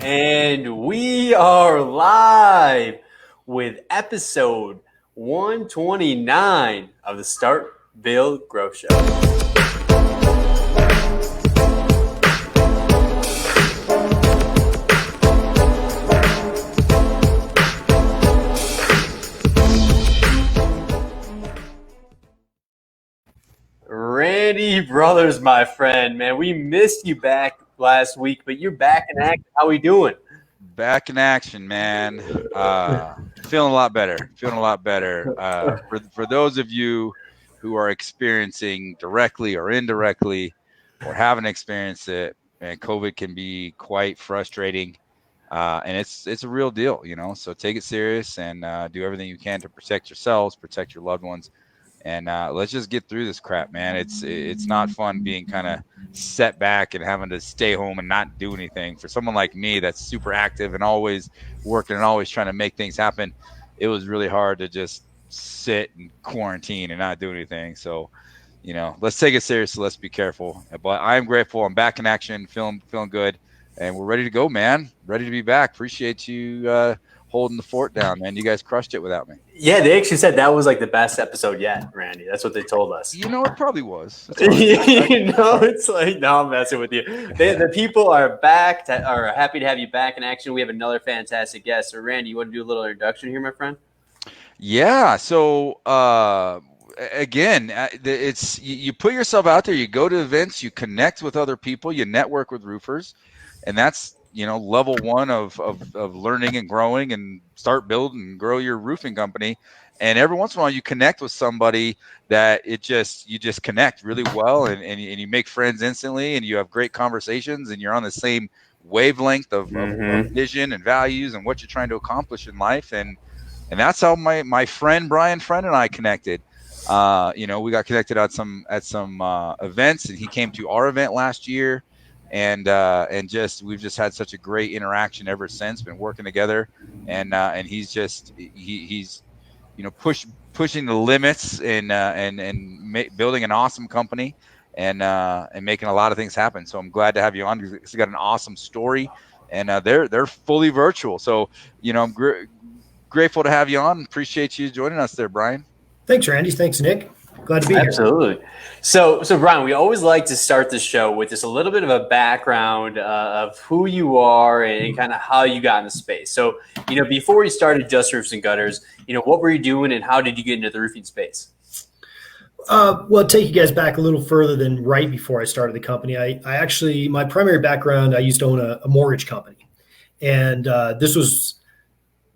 And we are live with episode 129 of the Start, Build, Grow Show. Randy Brothers, my friend, man, we missed you back last week, but you're back in action. How we doing? Back in action, man. Feeling a lot better. For those of you who are experiencing directly or indirectly or haven't experienced it, and COVID can be quite frustrating. And it's a real deal, so take it serious and do everything you can to protect yourselves, protect your loved ones. And let's just get through this crap, man. It's not fun being kind of set back and having to stay home and not do anything. For someone like me that's super active and always working and always trying to make things happen, it was really hard to just sit and quarantine and not do anything. So, let's take it seriously. Let's be careful. But I'm grateful. I'm back in action, feeling good, and we're ready to go, man. Ready to be back. Appreciate you holding the fort down, man. You guys crushed it without me. Yeah, they actually said that was like the best episode yet, Randy. That's what they told us. It probably was. It's like, no, I'm messing with you. The people are back, are happy to have you back in action. We have another fantastic guest. So, Randy, you want to do a little introduction here, my friend? Yeah. So, again, it's you put yourself out there, you go to events, you connect with other people, you network with roofers, and that's level one of learning and growing and start building and grow your roofing company. And every once in a while you connect with somebody that you just connect really well and you make friends instantly and you have great conversations and you're on the same wavelength of vision and values and what you're trying to accomplish in life. And that's how my friend Brian Friend and I connected. We got connected at some events, and he came to our event last year. And we've just had such a great interaction ever since. Been working together, and he's pushing the limits and building an awesome company and making a lot of things happen. So I'm glad to have you on. He's got an awesome story, and they're fully virtual. So I'm grateful to have you on. Appreciate you joining us there, Brian. Thanks, Randy. Thanks, Nick. Glad to be here. Absolutely. So Brian, we always like to start the show with just a little bit of a background of who you are and kind of how you got in the space. So, before you started Just Roofs and Gutters, what were you doing and how did you get into the roofing space? Well, take you guys back a little further than right before I started the company. I actually, my primary background, I used to own a mortgage company. And this was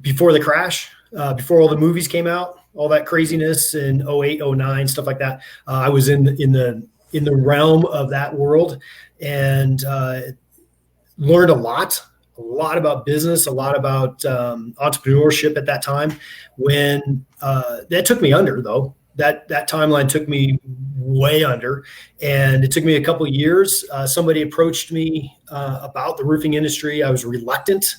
before the crash, before all the movies came out. All that craziness in 08, 09, stuff like that. I was in the realm of that world and learned a lot about business, a lot about entrepreneurship at that time. When that took me under, though, that timeline took me way under, and it took me a couple of years. Somebody approached me about the roofing industry. I was reluctant.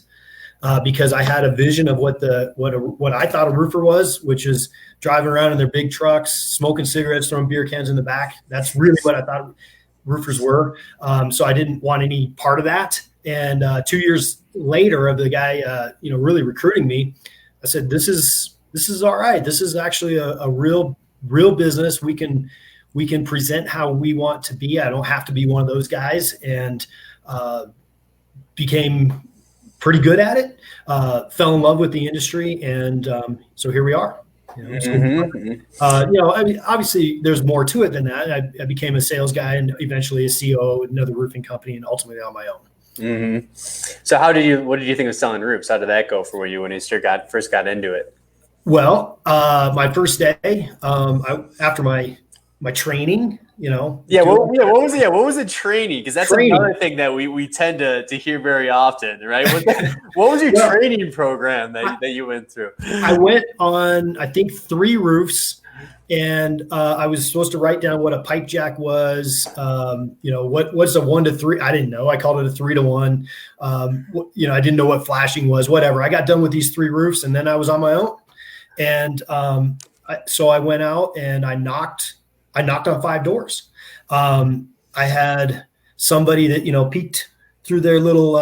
Because I had a vision of what I thought a roofer was, which is driving around in their big trucks, smoking cigarettes, throwing beer cans in the back. That's really what I thought roofers were. So I didn't want any part of that. And 2 years later, of the guy, really recruiting me, I said, "This is all right. This is actually a real business. We can present how we want to be. I don't have to be one of those guys." And became pretty good at it, fell in love with the industry, and so here we are. Obviously there's more to it than that. I became a sales guy and eventually a CEO at another roofing company, and ultimately on my own. Mm-hmm. So what did you think of selling roofs? How did that go for you when you first got into it? Well, my first day, after my training, What was the training? Because that's another thing that we tend to hear very often, right? What was your training program that you went through? I went on, I think, 3 roofs, and I was supposed to write down what a pipe jack was. What's a 1 to 3? I didn't know. I called it a 3 to 1. I didn't know what flashing was. Whatever. I got done with these 3 roofs, and then I was on my own. And so I went out and I knocked on 5 doors. I had somebody that, peeked through their little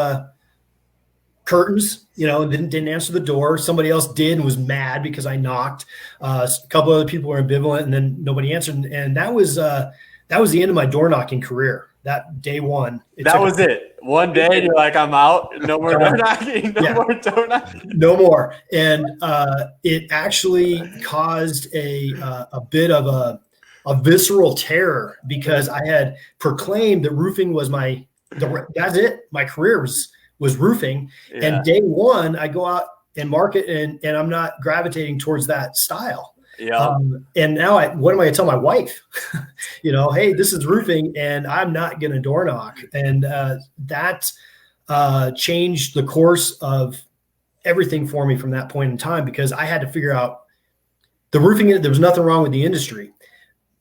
curtains, didn't answer the door. Somebody else did and was mad because I knocked. A couple other people were ambivalent, and then nobody answered. And that was the end of my door knocking career. That day one. That was it. One day, and you're like, I'm out. No more door knocking. More door knocking. No more. And it actually caused a bit of a visceral terror, because I had proclaimed that roofing was that's it. My career was roofing. Yeah. And day one, I go out and market, and I'm not gravitating towards that style. Yeah. And now what am I going to tell my wife? Hey, this is roofing, and I'm not going to door knock. And that changed the course of everything for me from that point in time, because I had to figure out the roofing. There was nothing wrong with the industry,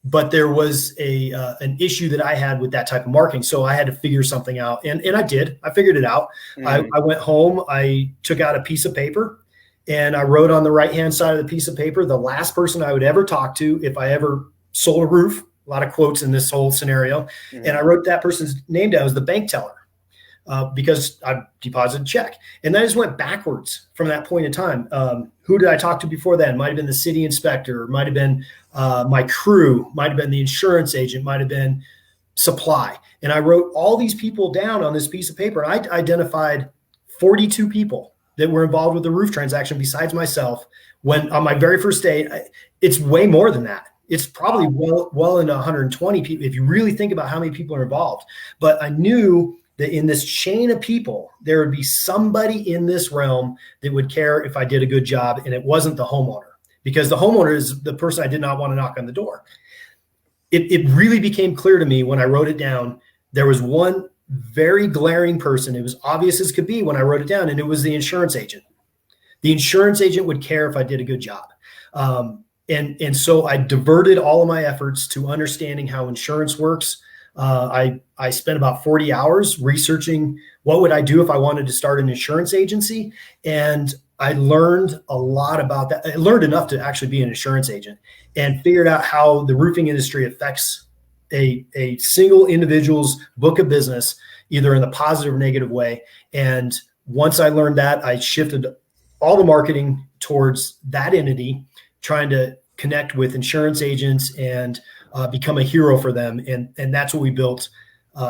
but there was an issue that I had with that type of marketing. So I had to figure something out, and I did. I figured it out. Mm-hmm. I went home. I took out a piece of paper, and I wrote on the right-hand side of the piece of paper the last person I would ever talk to if I ever sold a roof. A lot of quotes in this whole scenario. Mm-hmm. And I wrote that person's name down as the bank teller, because I deposited a check. And then I just went backwards from that point in time. Who did I talk to before that? Might have been the city inspector, might have been my crew, might have been the insurance agent, might have been supply. And I wrote all these people down on this piece of paper. And I identified 42 people that were involved with the roof transaction besides myself. When on my very first day, it's way more than that. It's probably well into 120 people if you really think about how many people are involved. But I knew that in this chain of people, there would be somebody in this realm that would care if I did a good job, and it wasn't the homeowner, because the homeowner is the person I did not want to knock on the door. It really became clear to me when I wrote it down. There was one very glaring person. It was obvious as could be when I wrote it down, and it was the insurance agent. The insurance agent would care if I did a good job. And so I diverted all of my efforts to understanding how insurance works. I spent about 40 hours researching what would I do if I wanted to start an insurance agency. And I learned a lot about that. I learned enough to actually be an insurance agent, and figured out how the roofing industry affects a single individual's book of business, either in the positive or negative way. And once I learned that, I shifted all the marketing towards that entity, trying to connect with insurance agents and become a hero for them. And that's what we built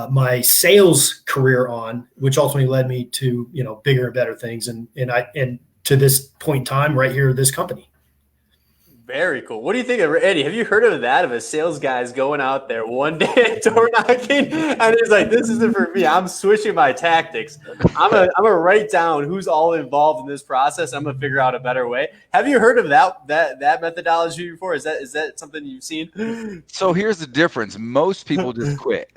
my sales career on, which ultimately led me to, bigger and better things. And to this point in time right here at this company. Very cool. What do you think of, Eddie? Have you heard of that? Of a sales guy's going out there one day door knocking, and he's like, "This isn't for me. I'm switching my tactics. I'm gonna write down who's all involved in this process. I'm gonna figure out a better way." Have you heard of that methodology before? Is that something you've seen? So here's the difference. Most people just quit.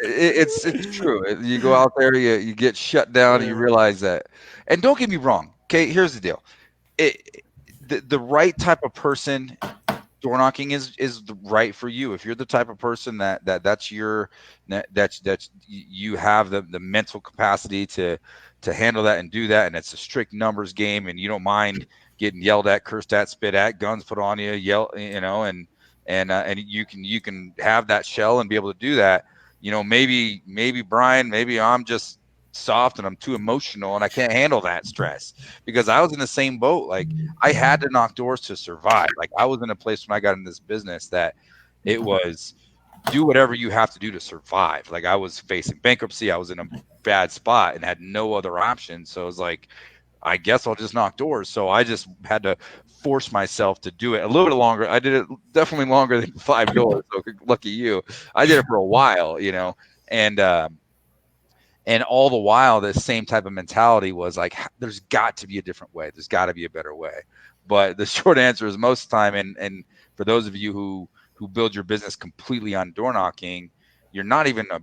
It's true. You go out there, you get shut down, and you realize that. And don't get me wrong. Okay, here's the deal. The right type of person, door knocking is right for you. If you're the type of person that's you have the mental capacity to handle that and do that, and it's a strict numbers game, and you don't mind getting yelled at, cursed at, spit at, guns put on you, and you can have that shell and be able to do that. Maybe Brian, maybe I'm just soft and I'm too emotional and I can't handle that stress, because I was in the same boat. Like, I had to knock doors to survive. Like, I was in a place when I got in this business that it was do whatever you have to do to survive. Like, I was facing bankruptcy. I was in a bad spot and had no other option. So I was like, I guess I'll just knock doors. So I just had to force myself to do it a little bit longer. I did it definitely longer than 5 doors. So lucky you. I did it for a while, and all the while, the same type of mentality was like, there's got to be a different way. There's got to be a better way. But the short answer is, most of the time, and for those of you who build your business completely on door knocking, you're not even a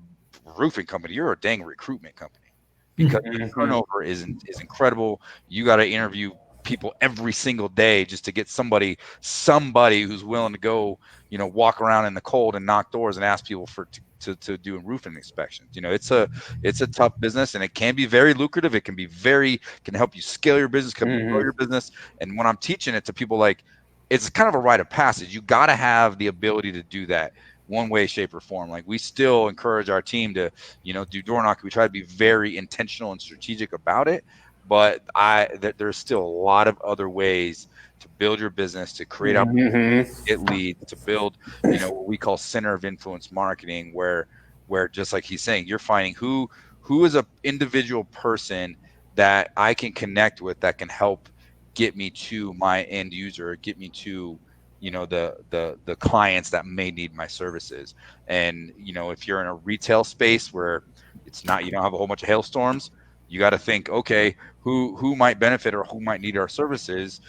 roofing company. You're a dang recruitment company, because the turnover is incredible. You got to interview people every single day just to get somebody who's willing to go, walk around in the cold and knock doors and ask people to do roofing inspections. It's a tough business, and it can be very lucrative. It can help you scale your business, grow your business. And when I'm teaching it to people, like, it's kind of a rite of passage. You got to have the ability to do that one way, shape, or form. Like, we still encourage our team to, do door knocking. We try to be very intentional and strategic about it, but there's still a lot of other ways to build your business, to create opportunities, get leads, to build, what we call center of influence marketing, where just like he's saying, you're finding who is a individual person that I can connect with that can help get me to my end user, get me to, the clients that may need my services. And, if you're in a retail space where you don't have a whole bunch of hailstorms, you got to think, okay, who might benefit or who might need our services?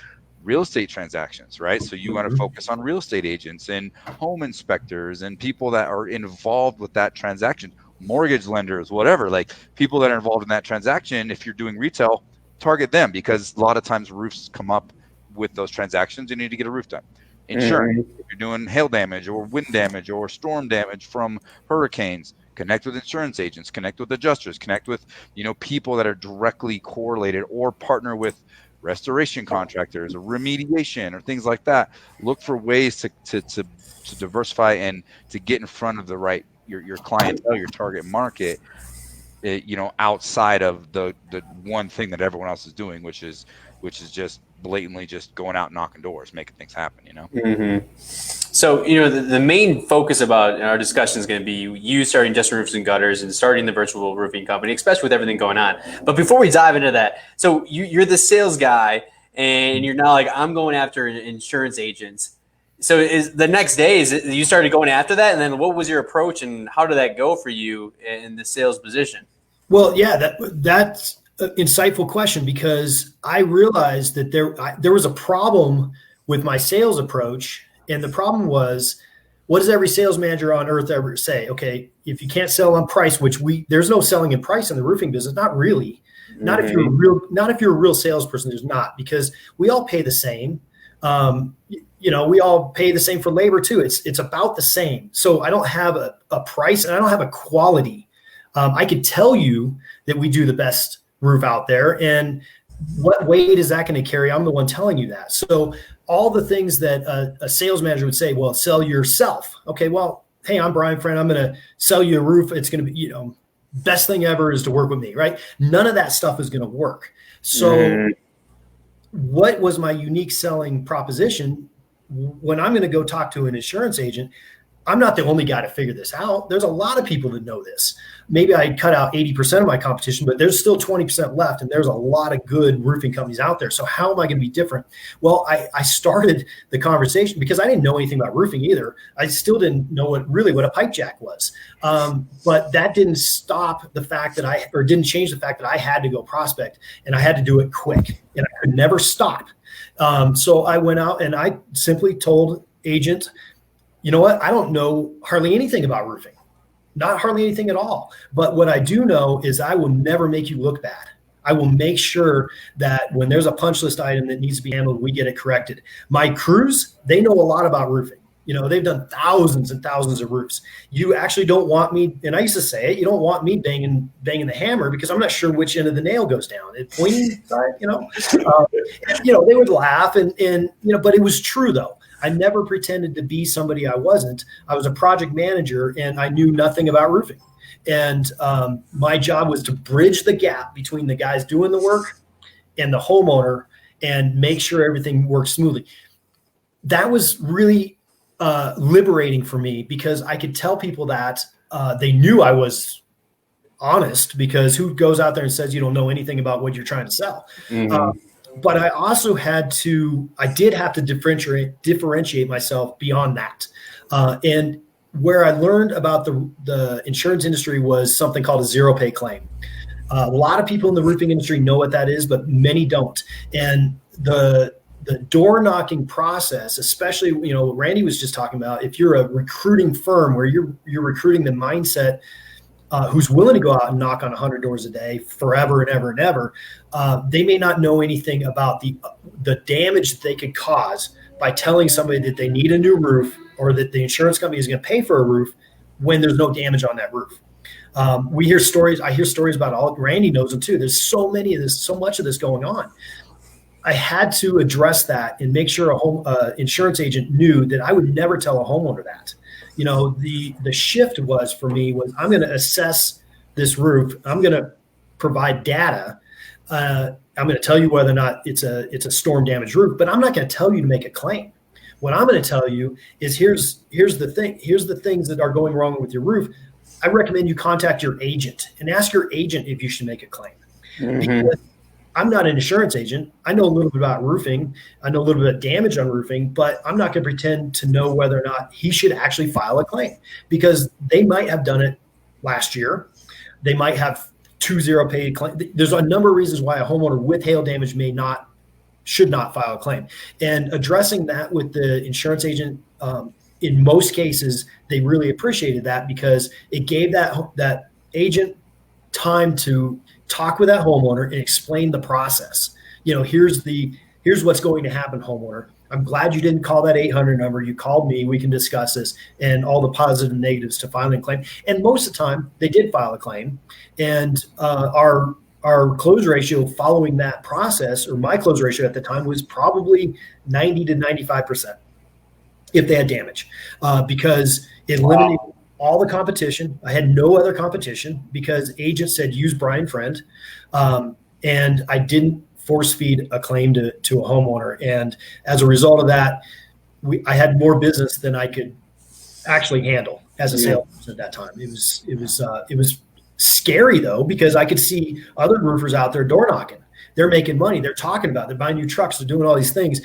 Real estate transactions, right? So you want to focus on real estate agents and home inspectors and people that are involved with that transaction, mortgage lenders, whatever, like people that are involved in that transaction. If you're doing retail, target them, because a lot of times roofs come up with those transactions. You need to get a roof done. Insurance, if you're doing hail damage or wind damage or storm damage from hurricanes, connect with insurance agents, connect with adjusters, connect with, people that are directly correlated, or partner with restoration contractors or remediation or things like that. Look for ways to diversify and to get in front of the right your clientele, your target market, outside of the one thing that everyone else is doing, which is just blatantly just going out and knocking doors, making things happen. So, the main focus about our discussion is going to be you starting Justin Roofs and Gutters and starting the virtual roofing company, especially with everything going on. But before we dive into that, so you're the sales guy, and you're now like, I'm going after insurance agents. So is the next day, you started going after that? And then what was your approach, and how did that go for you in the sales position? Well, yeah, that's an insightful question, because I realized that there was a problem with my sales approach. And the problem was, what does every sales manager on earth ever say? Okay, if you can't sell on price, which there's no selling in price in the roofing business, not really. Not if you're a real salesperson, there's not, because we all pay the same. We all pay the same for labor too. It's about the same. So I don't have a price, and I don't have a quality. I could tell you that we do the best roof out there, and what weight is that going to carry? I'm the one telling you that. So all the things that a sales manager would say, well, sell yourself. Okay, well, hey, I'm Brian Friend. I'm going to sell you a roof. It's going to be, best thing ever is to work with me, right? None of that stuff is going to work. So what was my unique selling proposition? When I'm going to go talk to an insurance agent, I'm not the only guy to figure this out. There's a lot of people that know this. Maybe I cut out 80% of my competition, but there's still 20% left. And there's a lot of good roofing companies out there. So how am I going to be different? Well, I started the conversation because I didn't know anything about roofing either. I still didn't know what a pipe jack was. But that didn't stop the fact that didn't change the fact that I had to go prospect, and I had to do it quick, and I could never stop. So I went out and I simply told agent, you know what? I don't know hardly anything about roofing, not hardly anything at all. But what I do know is I will never make you look bad. I will make sure that when there's a punch list item that needs to be handled, we get it corrected. My crews, they know a lot about roofing. They've done thousands and thousands of roofs. You actually don't want me, and I used to say it, you don't want me banging the hammer, because I'm not sure which end of the nail goes down. It pointing side, they would laugh and but it was true though. I never pretended to be somebody I wasn't. I was a project manager, and I knew nothing about roofing. And my job was to bridge the gap between the guys doing the work and the homeowner, and make sure everything works smoothly. That was really liberating for me, because I could tell people that they knew I was honest, because who goes out there and says you don't know anything about what you're trying to sell? But I also did have to differentiate myself beyond that. And where I learned about the insurance industry was something called a zero pay claim. A lot of people in the roofing industry know what that is, but many don't. And the door knocking process, especially, what Randy was just talking about, if you're a recruiting firm where you're recruiting the mindset, who's willing to go out and knock on 100 doors a day forever and ever and ever, they may not know anything about the damage that they could cause by telling somebody that they need a new roof, or that the insurance company is going to pay for a roof when there's no damage on that roof. I hear stories about all. Randy knows them too. There's so much of this going on. I had to address that and make sure a home insurance agent knew that I would never tell a homeowner that. the shift was for me was I'm going to assess this roof. I'm going to provide data. I'm going to tell you whether or not it's a storm damaged roof, but I'm not going to tell you to make a claim. What I'm going to tell you is here's the thing. Here's the things that are going wrong with your roof. I recommend you contact your agent and ask your agent if you should make a claim. Because I'm not an insurance agent. I know a little bit about roofing. I know a little bit of damage on roofing, but I'm not going to pretend to know whether or not he should actually file a claim, because they might have done it last year. They might have 2-0 paid claim. There's a number of reasons why a homeowner with hail damage should not file a claim. And addressing that with the insurance agent, in most cases, they really appreciated that, because it gave that agent time to talk with that homeowner and explain the process. Here's what's going to happen, homeowner. I'm glad you didn't call that 800 number. You called me. We can discuss this, and all the positive and negatives to filing a claim. And most of the time, they did file a claim. And our close ratio following that process, or my close ratio at the time, was probably 90 to 95% if they had damage, because it eliminated all the competition. I had no other competition because agents said use Brian Friend, and I didn't force feed a claim to a homeowner. And as a result of that, I had more business than I could actually handle as a salesperson at that time. It was scary though, because I could see other roofers out there door knocking. They're making money. They're talking about it. They're buying new trucks. They're doing all these things.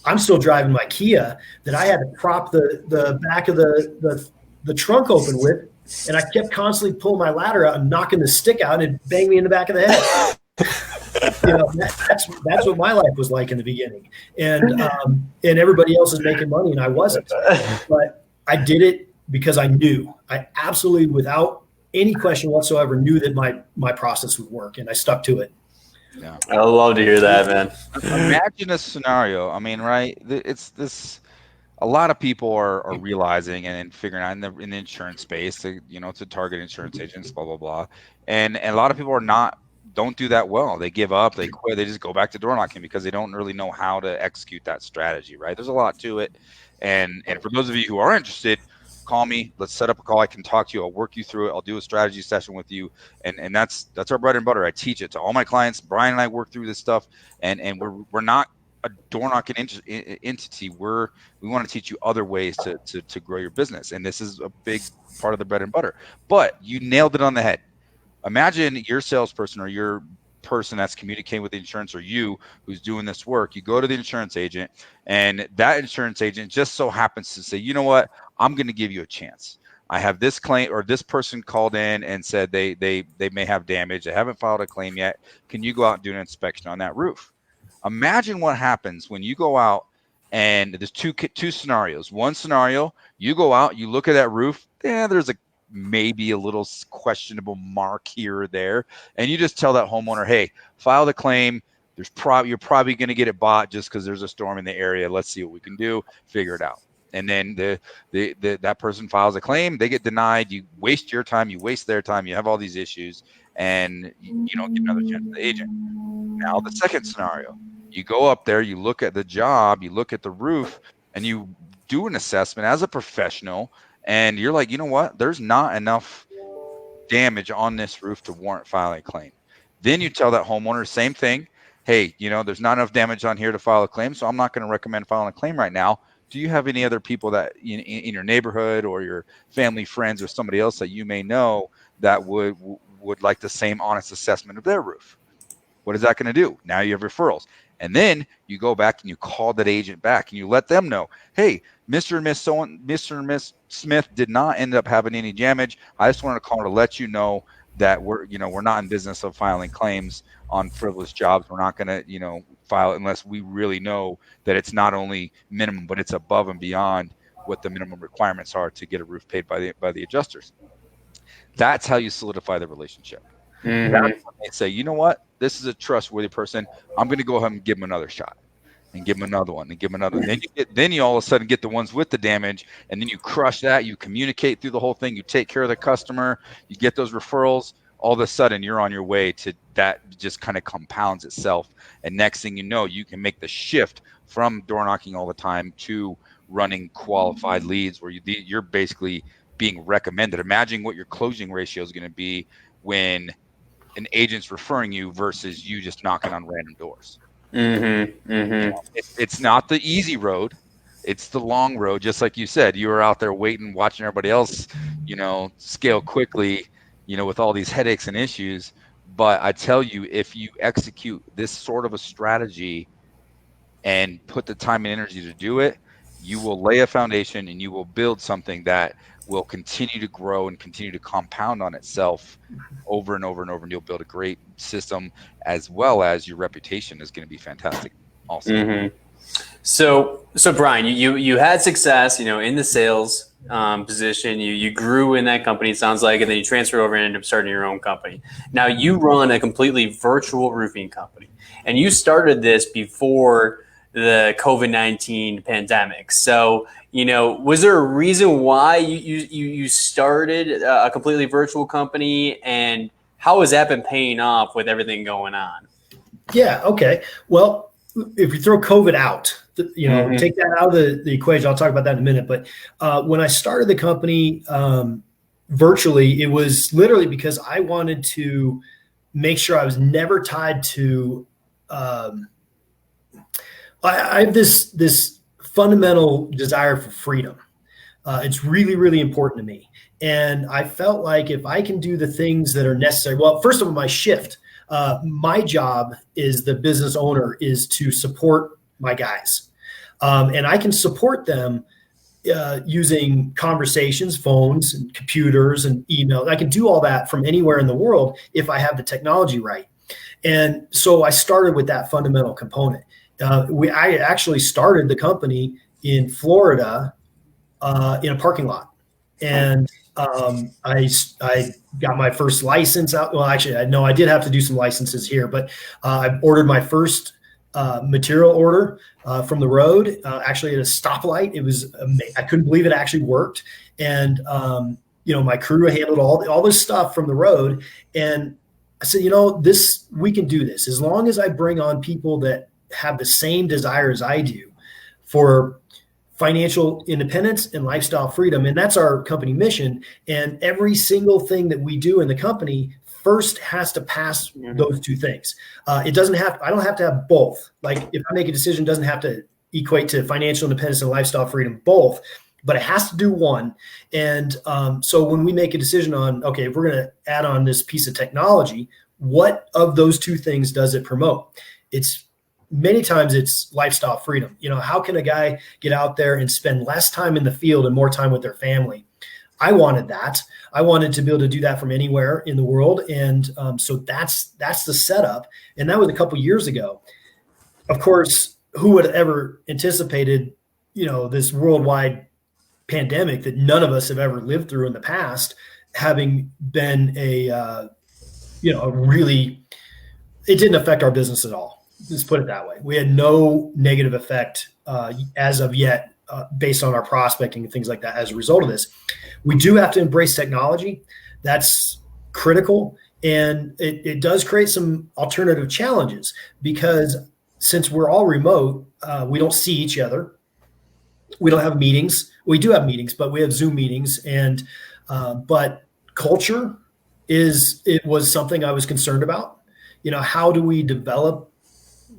I'm still driving my Kia that I had to prop the back of the trunk open with, and I kept constantly pulling my ladder out and knocking the stick out and bang me in the back of the head. That's what my life was like in the beginning, and everybody else is making money and I wasn't. But I did it because I absolutely, without any question whatsoever, knew that my process would work, and I stuck to it. Yeah, I love to hear that, man. Imagine a scenario. I mean, right? It's this. A lot of people are realizing and figuring out in the insurance space, to target insurance agents, blah blah blah, and a lot of people don't do that well. They give up, they quit, they just go back to door knocking because they don't really know how to execute that strategy. Right? There's a lot to it, and for those of you who are interested, call me. Let's set up a call. I can talk to you. I'll work you through it. I'll do a strategy session with you. And that's our bread and butter. I teach it to all my clients. Brian and I work through this stuff, and we're not a door knocking entity. We want to teach you other ways to grow your business. And this is a big part of the bread and butter. But you nailed it on the head. Imagine your salesperson or your person that's communicating with the insurance, or you who's doing this work. You go to the insurance agent, and that insurance agent just so happens to say, you know what, I'm going to give you a chance. I have this claim, or this person called in and said they may have damage. They haven't filed a claim yet. Can you go out and do an inspection on that roof? Imagine what happens when you go out, and there's two scenarios. One scenario, you go out, you look at that roof. Yeah, there's maybe a little questionable mark here or there, and you just tell that homeowner, hey, file the claim. You're probably going to get it bought just because there's a storm in the area. Let's see what we can do. Figure it out. And then that person files a claim. They get denied. You waste your time. You waste their time. You have all these issues, and you don't get another chance with the agent. Now, the second scenario, you go up there, you look at the job, you look at the roof, and you do an assessment as a professional, and you're like, you know what? There's not enough damage on this roof to warrant filing a claim. Then you tell that homeowner, same thing. Hey, there's not enough damage on here to file a claim, so I'm not going to recommend filing a claim right now. Do you have any other people that in your neighborhood, or your family, friends, or somebody else that you may know that would like the same honest assessment of their roof? What is that going to do? Now you have referrals. And then you go back and you call that agent back and you let them know, hey, Mr. and Miss Smith did not end up having any damage. I just wanted to call to let you know that we're not in business of filing claims on frivolous jobs. We're not going to, file it unless we really know that it's not only minimum, but it's above and beyond what the minimum requirements are to get a roof paid by the adjusters. That's how you solidify the relationship. Mm-hmm. That's when they say, you know what, this is a trustworthy person. I'm going to go ahead and give him another shot, and give him another one, and give him another. Then you all of a sudden get the ones with the damage, and then you crush that. You communicate through the whole thing. You take care of the customer. You get those referrals. All of a sudden, you're on your way to that. Just kind of compounds itself, and next thing you know, you can make the shift from door knocking all the time to running qualified leads where you're basically being recommended. Imagine what your closing ratio is going to be when an agent's referring you versus you just knocking on random doors. It's not the easy road. It's the long road. Just like you said, you were out there waiting, watching everybody else, scale quickly, with all these headaches and issues. But I tell you, if you execute this sort of a strategy and put the time and energy to do it, you will lay a foundation and you will build something that will continue to grow and continue to compound on itself over and over and over. And you'll build a great system, as well as your reputation is going to be fantastic also. So Brian, you had success, in the sales position. You grew in that company, it sounds like, and then you transferred over and ended up starting your own company. Now you run a completely virtual roofing company, and you started this before the COVID-19 pandemic. So, was there a reason why you started a completely virtual company, and how has that been paying off with everything going on? Yeah. Okay. Well, if we throw COVID out, take that out of the equation. I'll talk about that in a minute. But when I started the company virtually, it was literally because I wanted to make sure I was never tied to. I have this fundamental desire for freedom. It's really, really important to me. And I felt like if I can do the things that are necessary, well, first of all, my shift, my job as the business owner is to support my guys. And I can support them using conversations, phones, and computers, and email. I can do all that from anywhere in the world if I have the technology right. And so I started with that fundamental component. I actually started the company in Florida in a parking lot, and I got my first license out. Well, actually, I did have to do some licenses here, but I ordered my first material order from the road, actually at a stoplight. It was I couldn't believe it actually worked, and my crew handled all this stuff from the road, and I said, we can do this as long as I bring on people that have the same desire as I do for financial independence and lifestyle freedom. And that's our company mission. And every single thing that we do in the company first has to pass those two things. I don't have to have both. Like if I make a decision, it doesn't have to equate to financial independence and lifestyle freedom, both, but it has to do one. And so when we make a decision on, okay, if we're going to add on this piece of technology, what of those two things does it promote? Many times it's lifestyle freedom. How can a guy get out there and spend less time in the field and more time with their family? I wanted that. I wanted to be able to do that from anywhere in the world. And so that's the setup. And that was a couple of years ago. Of course, who would have ever anticipated, this worldwide pandemic that none of us have ever lived through in the past, having been it didn't affect our business at all. Let's put it that way. We had no negative effect as of yet based on our prospecting and things like that as a result of this. We do have to embrace technology. That's critical. And it does create some alternative challenges because since we're all remote, we don't see each other. We don't have meetings. We do have meetings, but we have Zoom meetings. And but culture was something I was concerned about. How do we develop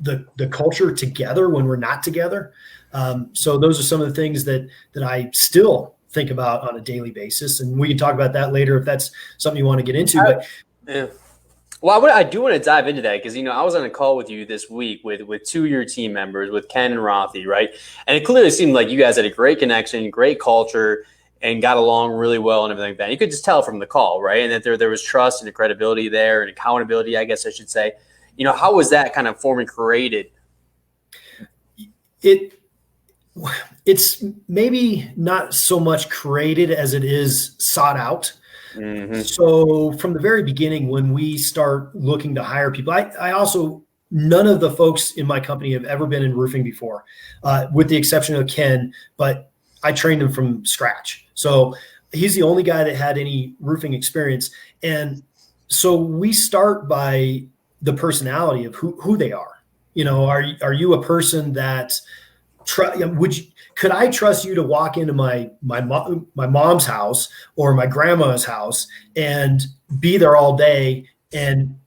the culture together when we're not together? So those are some of the things that I still think about on a daily basis. And we can talk about that later if that's something you want to get into. Yeah. Well, I do want to dive into that because, I was on a call with you this week with two of your team members, with Ken and Rothy, right? And it clearly seemed like you guys had a great connection, great culture, and got along really well and everything like that. You could just tell from the call, right? And that there was trust and credibility there and accountability, I guess I should say. How was that kind of formed and created? It's maybe not so much created as it is sought out. Mm-hmm. So from the very beginning, when we start looking to hire people, I also, none of the folks in my company have ever been in roofing before, with the exception of Ken, but I trained him from scratch. So he's the only guy that had any roofing experience. And so we start by the personality of who they are. Are you a person that could I trust you to walk into my mom's house or my grandma's house and be there all day and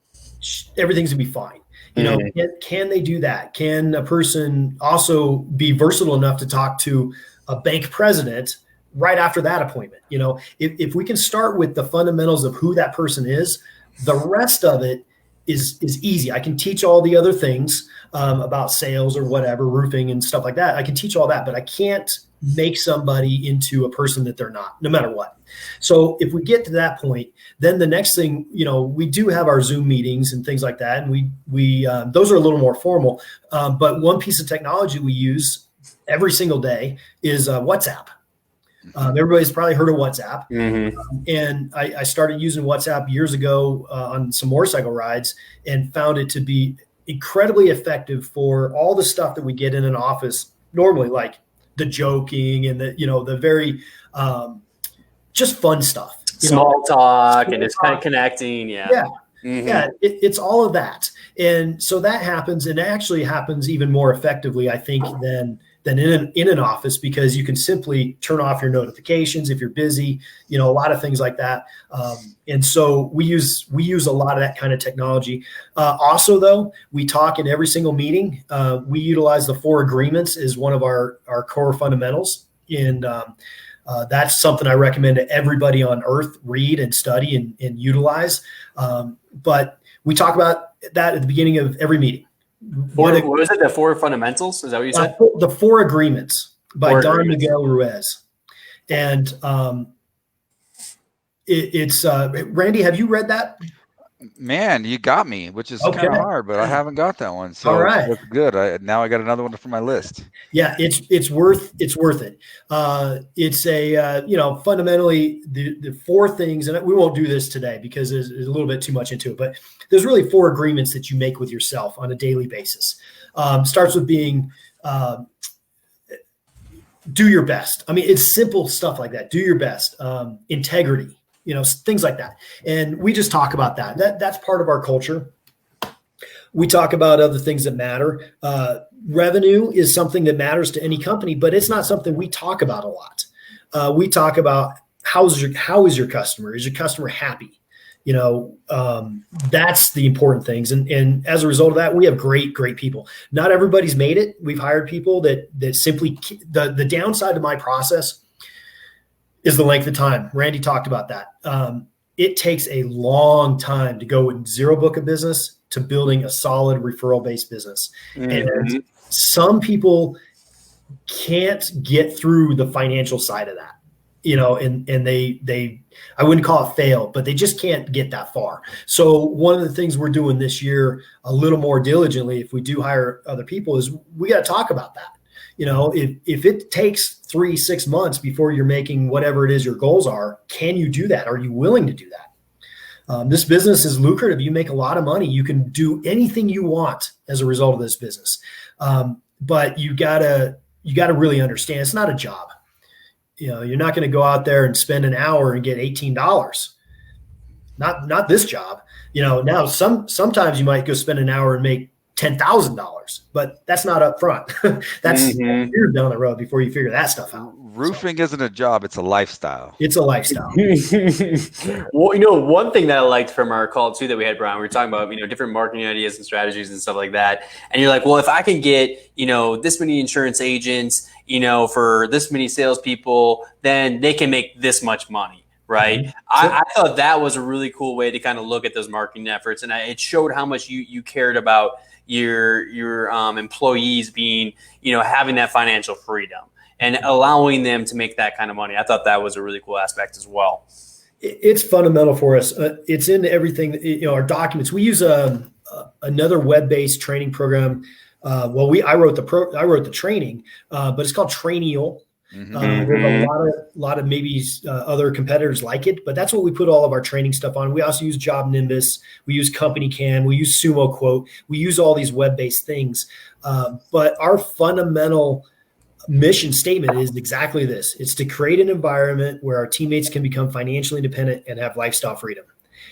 everything's gonna be fine? You know, can they do that? Can a person also be versatile enough to talk to a bank president right after that appointment? You know, if we can start with the fundamentals of who that person is, the rest of it is easy. I can teach all the other things about sales or whatever, roofing and stuff like that. I can teach all that, but I can't make somebody into a person that they're not, no matter what. So if we get to that point, then the next thing, you know, we do have our Zoom meetings and things like that. And we those are a little more formal. But one piece of technology we use every single day is WhatsApp. Everybody's probably heard of WhatsApp. And I started using WhatsApp years ago on some motorcycle rides and found it to be incredibly effective for all the stuff that we get in an office normally, like the joking and the very just fun stuff. Small talk and just kind of connecting. Yeah. It's all of that. And so that happens, and it actually happens even more effectively, I think, than in an office, because you can simply turn off your notifications if you're busy, a lot of things like that. And so we use a lot of that kind of technology. Also, though, we talk in every single meeting. We utilize the 4 agreements as one of our core fundamentals. And that's something I recommend to everybody on earth read and study and utilize. But we talk about that at the beginning of every meeting. What was it? The 4 fundamentals? Is that what you said? The 4 agreements by Don Miguel Ruiz. And it's Randy, have you read that? Man, you got me, which is kind of hard, but I haven't got that one. So all right. That's good. Now I got another one for my list. Yeah, it's worth it. It's a fundamentally the 4 things, and we won't do this today because there's a little bit too much into it, but there's really 4 agreements that you make with yourself on a daily basis. Starts with being do your best. I mean, it's simple stuff like that. Do your best. Integrity. Things like that. And we just talk about that. That's part of our culture. We talk about other things that matter. Revenue is something that matters to any company, but it's not something we talk about a lot. We talk about how is your customer? Is your customer happy? That's the important things. And as a result of that, we have great people. Not everybody's made it. We've hired people that simply, the downside of my process is the length of time. Randy talked about that. It takes a long time to go with 0 book of business to building a solid referral-based business. And some people can't get through the financial side of that, and they I wouldn't call it fail, but they just can't get that far. So one of the things we're doing this year a little more diligently, if we do hire other people, is we got to talk about that. If it takes 3-6 months before you're making whatever it is your goals are, can you do that? Are you willing to do that? This business is lucrative. You make a lot of money. You can do anything you want as a result of this business. But you gotta really understand it's not a job. You're not going to go out there and spend an hour and get $18. Not this job. Now sometimes you might go spend an hour and make $10,000, but that's not up front. That's years down the road before you figure that stuff out. Roofing isn't a job; it's a lifestyle. It's a lifestyle. Well, one thing that I liked from our call too that we had, Brian, we were talking about different marketing ideas and strategies and stuff like that. And you're like, well, if I can get this many insurance agents, for this many salespeople, then they can make this much money. Right. I thought that was a really cool way to kind of look at those marketing efforts. And it showed how much you cared about your employees being, having that financial freedom and allowing them to make that kind of money. I thought that was a really cool aspect as well. It's fundamental for us. It's in everything, our documents. We use another web-based training program. I wrote the training, but it's called Trainial. There's a lot of maybe other competitors like it, but that's what we put all of our training stuff on. We also use Job Nimbus, we use Company Can, we use Sumo Quote, we use all these web-based things. But our fundamental mission statement is exactly this: it's to create an environment where our teammates can become financially independent and have lifestyle freedom.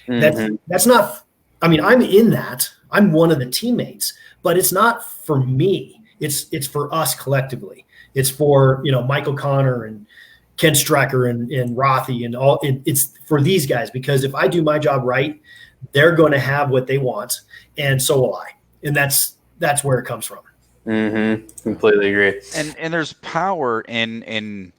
That's not. I mean, I'm in that. I'm one of the teammates, but it's not for me. It's for us collectively. It's for, Michael Connor and Ken Strecker and Rothy and all. It's for these guys, because if I do my job right, they're going to have what they want, and so will I. And that's where it comes from. Completely agree. And there's power in and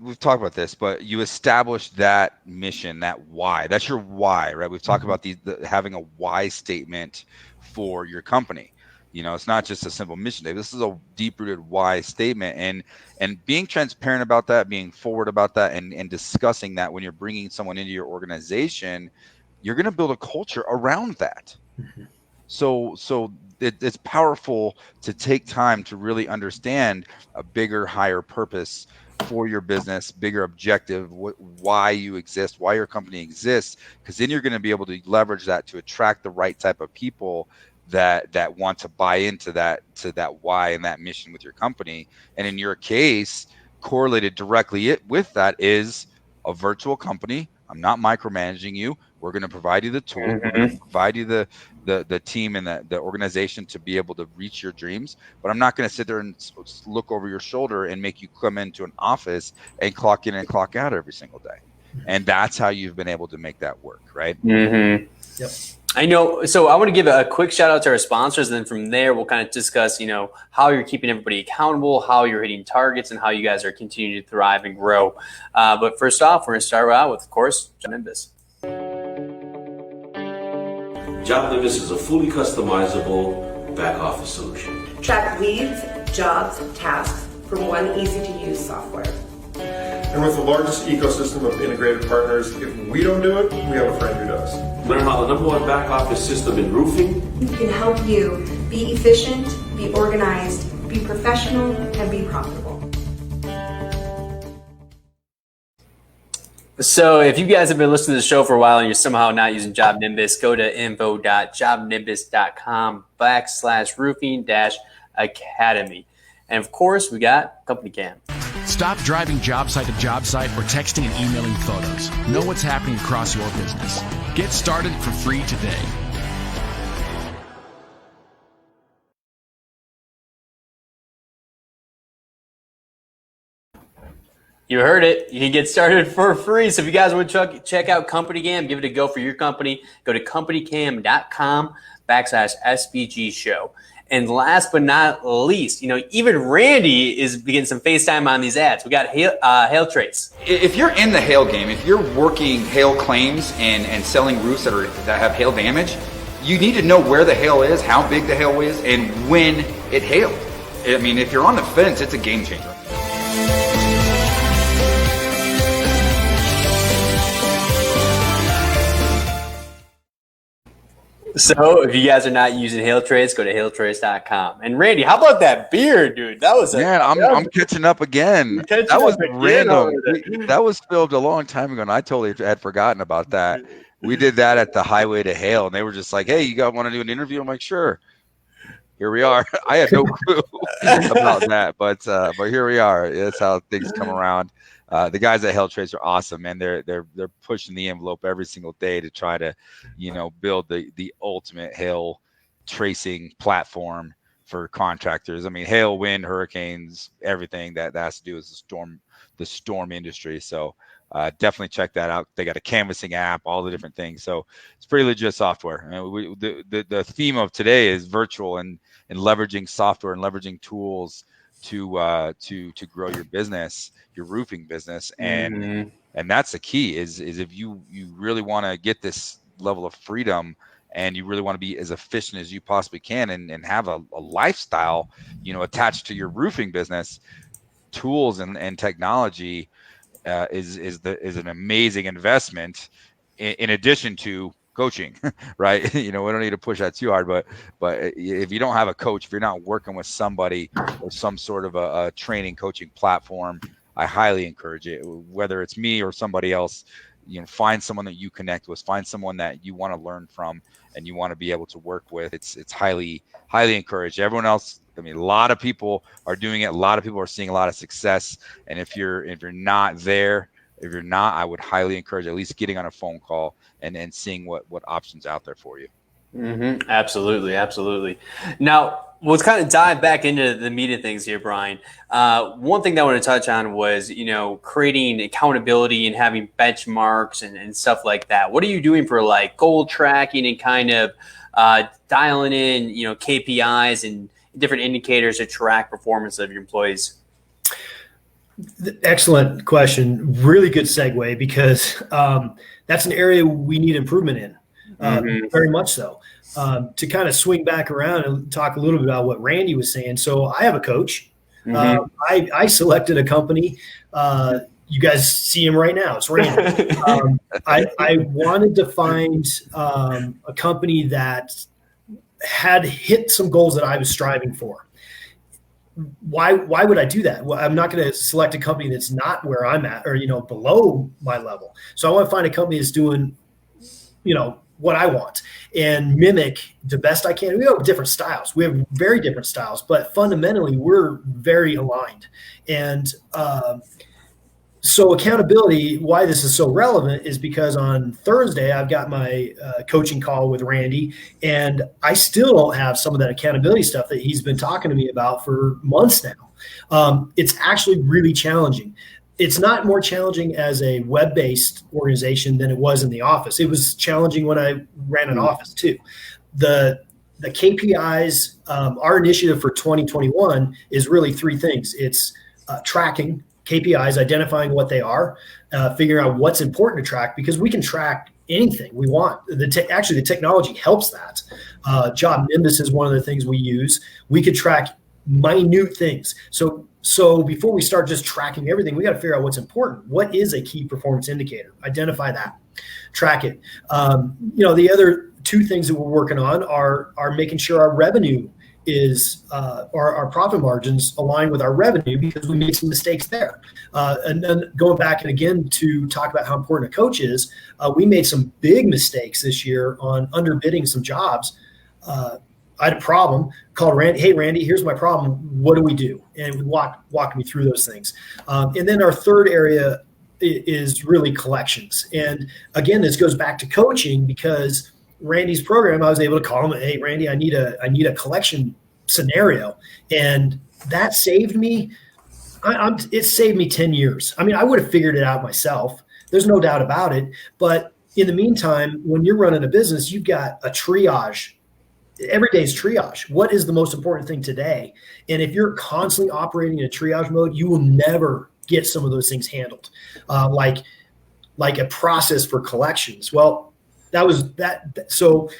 we've talked about this, but you establish that mission, that why. That's your why, right? We've talked about having a why statement for your company. It's not just a simple mission statement. This is a deep-rooted why statement, and being transparent about that, being forward about that, and discussing that when you're bringing someone into your organization, you're going to build a culture around that. So it's powerful to take time to really understand a bigger, higher purpose for your business, bigger objective, why you exist, why your company exists, because then you're going to be able to leverage that to attract the right type of people that want to buy into that why and that mission with your company. And in your case, correlated directly with that is a virtual company. I'm not micromanaging you. We're going to provide you the tools. We're going to provide you the team and the organization to be able to reach your dreams. But I'm not going to sit there and look over your shoulder and make you come into an office and clock in and clock out every single day. And that's how you've been able to make that work, right? Yep. I know. So I want to give a quick shout out to our sponsors, and then from there we'll kind of discuss, how you're keeping everybody accountable, how you're hitting targets, and how you guys are continuing to thrive and grow. But first off, we're going to start out with, of course, Job Nimbus. Job Nimbus is a fully customizable back office solution. Track leads, jobs, tasks from one easy-to-use software. And with the largest ecosystem of integrated partners, if we don't do it, we have a friend who does. Learn how the #1 back office system in roofing can help you be efficient, be organized, be professional, and be profitable. So if you guys have been listening to the show for a while and you're somehow not using Job Nimbus, go to info.jobnimbus.com/roofing-academy. And of course, we got Company Cam. Stop driving job site to job site or texting and emailing photos. Know what's happening across your business. Get started for free today. You heard it. You can get started for free. So if you guys want to check out Company Cam, give it a go for your company. Go to companycam.com/SBG show. And last but not least, even Randy is getting some FaceTime on these ads. We got Hail Trace. If you're in the hail game, if you're working hail claims and selling roofs that have hail damage, you need to know where the hail is, how big the hail is, and when it hailed. I mean, if you're on the fence, it's a game changer. So if you guys are not using Hail Trace, go to hailtrace.com. And Randy, how about that beard, dude? That was I'm catching up again. That was random. That was filmed a long time ago, and I totally had forgotten about that. We did that at the Highway to Hail, and they were just like, "Hey, you guys want to do an interview?" I'm like, "Sure." Here we are. I had no clue about that, but here we are. That's how things come around. The guys at Hail Trace are awesome, and they're pushing the envelope every single day to try to, build the ultimate hail tracing platform for contractors. I mean, hail, wind, hurricanes, everything that has to do with the storm industry. So definitely check that out. They got a canvassing app, all the different things. So it's pretty legit software. The theme of today is virtual and leveraging software and leveraging tools to grow your business, your roofing business. And that's the key is if you really want to get this level of freedom and you really want to be as efficient as you possibly can and have a lifestyle, attached to your roofing business, tools and technology is an amazing investment in addition to coaching, right? We don't need to push that too hard, but if you don't have a coach, if you're not working with somebody or some sort of a training coaching platform, I highly encourage it. Whether it's me or somebody else, find someone that you connect with, find someone that you want to learn from and you want to be able to work with. It's highly encouraged. Everyone else, a lot of people are doing it. A lot of people are seeing a lot of success. And if you're not there, I would highly encourage at least getting on a phone call and seeing what options out there for you. Absolutely, absolutely. Now, let's kind of dive back into the meat of things here, Brian. One thing that I want to touch on was, creating accountability and having benchmarks and stuff like that. What are you doing for like goal tracking and kind of dialing in, KPIs and different indicators to track performance of your employees? Excellent question. Really good segue, because that's an area we need improvement in. Very much so. To kind of swing back around and talk a little bit about what Randy was saying. So I have a coach. I selected a company. You guys see him right now. It's Randy. I wanted to find a company that had hit some goals that I was striving for. Why would I do that? Well, I'm not going to select a company that's not where I'm at, or below my level. So I want to find a company that's doing what I want and mimic the best I can. We have different styles. We have very different styles, but fundamentally we're very aligned. And so accountability, why this is so relevant is because on Thursday, I've got my coaching call with Randy, and I still don't have some of that accountability stuff that he's been talking to me about for months now. It's actually really challenging. It's not more challenging as a web-based organization than it was in the office. It was challenging when I ran an office too. The KPIs, our initiative for 2021 is really three things. It's tracking KPIs, identifying what they are, figuring out what's important to track, because we can track anything we want. Actually, the technology helps that. Job Nimbus is one of the things we use. We could track minute things. So before we start just tracking everything, we got to figure out what's important. What is a key performance indicator? Identify that, track it. The other two things that we're working on are making sure our revenue is our profit margins align with our revenue, because we made some mistakes there. And then going back and again to talk about how important a coach is, we made some big mistakes this year on underbidding some jobs. I had a problem, called Randy. Hey, Randy, here's my problem. What do we do? And we walked me through those things. And then our third area is really collections. And again, this goes back to coaching, because Randy's program, I was able to call him, hey, Randy, I need a collection scenario. And that saved me. It saved me 10 years. I mean, I would have figured it out myself. There's no doubt about it. But in the meantime, when you're running a business, you've got a triage. Every day is triage. What is the most important thing today? And if you're constantly operating in a triage mode, you will never get some of those things handled, like a process for collections. Well, that was that. So